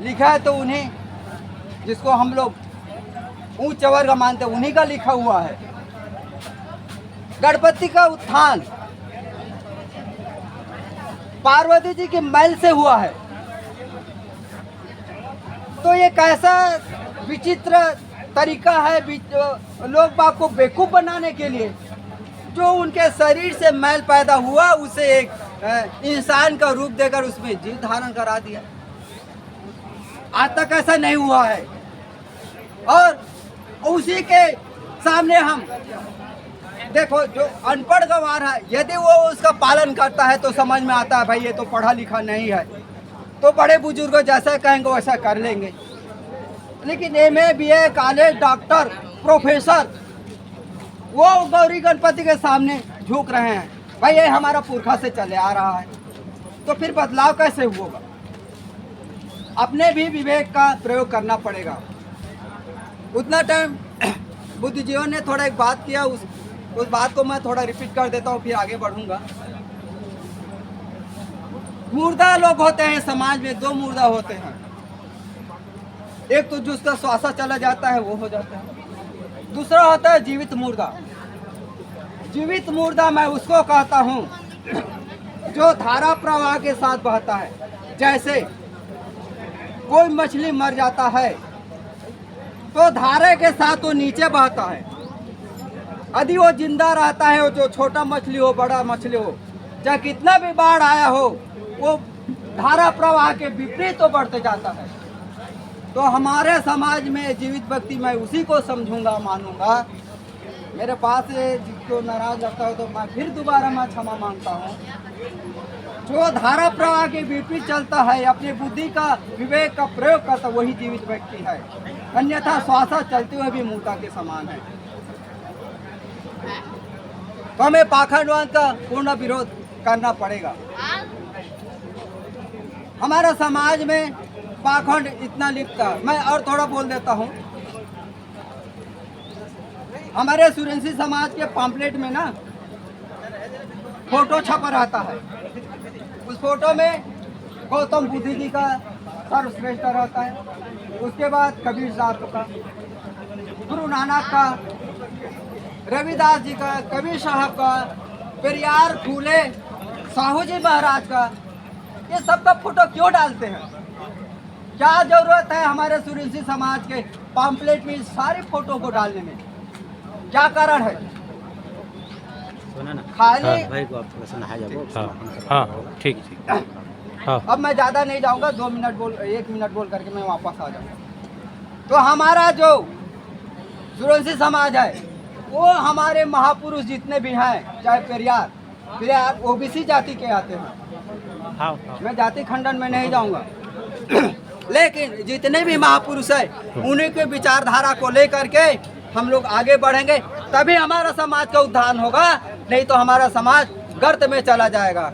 लिखा है तो उन्हीं, जिसको हम लोग उच्च वर्ग मानते उन्हीं का लिखा हुआ है। गणपति का उत्थान पार्वती जी के मैल से हुआ है। तो ये कैसा विचित्र तरीका है लोग बाग को बेवकूफ बनाने के लिए। जो उनके शरीर से मैल पैदा हुआ उसे एक इंसान का रूप देकर उसमें जीव धारण करा दिया। आज तक ऐसा नहीं हुआ है। और उसी के सामने हम देखो, जो अनपढ़ गंवार है, यदि वो उसका पालन करता है तो समझ में आता है भाई ये तो पढ़ा लिखा नहीं है, तो बड़े बुजुर्ग जैसा कहेंगे वैसा कर लेंगे। लेकिन MA BA college doctor professor वो गौरी गणपति के सामने झुक रहे हैं, भाई ये हमारा पुरखा से चले आ रहा है, तो फिर बदलाव कैसे होगा? अपने भी विवेक का प्रयोग करना पड़ेगा। उतना टाइम बुद्धिजीवियों ने थोड़ा एक बात किया, उस बात को मैं थोड़ा रिपीट कर देता हूँ, फिर आगे बढ़ूंगा। मुर्दा लोग होते हैं समाज में, दो मुर्दा होते हैं। एक तो जिसका श्वासा चला जाता है वो हो जाता है, दूसरा होता है जीवित मुर्दा। जीवित मुर्दा मैं उसको कहता हूँ जो धारा प्रवाह के साथ बहता है। जैसे कोई मछली मर जाता है तो धारा के साथ वो नीचे बहता है। यदि वो जिंदा रहता है, वो जो छोटा मछली हो बड़ा मछली हो, चाहे कितना भी बाढ़ आया हो, वो धारा प्रवाह के विपरीत तो बढ़ते जाता है। तो हमारे समाज में जीवित व्यक्ति मैं उसी को समझूंगा, मानूंगा। मेरे पास जिसको नाराज रखता हो तो मैं फिर दोबारा मैं क्षमा मांगता हूँ। जो धारा प्रवाह के विपरीत चलता है, अपनी बुद्धि का विवेक का प्रयोग करता, वही जीवित व्यक्ति है। अन्यथा श्वासा चलते हुए भी मूर्ता के समान है। तो हमें पाखंडवाद का पूर्ण विरोध करना पड़ेगा। हमारा समाज में पाखंड इतना लिखता है। मैं और थोड़ा बोल देता हूँ। हमारे सूर्यवंशी समाज के पम्पलेट में ना फोटो छपा रहता है। उस फोटो में गौतम बुद्ध जी का सर्वश्रेष्ठ रहता है, उसके बाद कबीर साहब का, गुरु नानक का, रविदास जी का, कबीर साहब का, पेरियार फूले, साहू जी महाराज का। ये सबका फोटो क्यों डालते हैं? क्या जरूरत है हमारे सूर्यवंशी समाज के पम्पलेट में सारे फोटो को डालने में? क्या कारण है? खाली भाई को आप थोड़ा सा नहा जाओ। हाँ ठीक ठीक। हाँ अब मैं ज़्यादा नहीं जाऊंगा, 2 मिनट बोल 1 मिनट बोल करके मैं वापस आ जाऊंगा। तो हमारा जो सूर्यवंशी समाज है वो हमारे महापुरुष जितने भी हैं, चाहे पेरियार OBC जाति के आते हैं। हाँ मैं जाति खंडन में नहीं जाऊंगा लेकिन जितने भी महापुरुष हैं उन्हीं के विचारधारा को लेकर के हम लोग आगे बढ़ेंगे, तभी हमारा समाज का उद्धार होगा। नहीं तो हमारा समाज गर्त में चला जाएगा।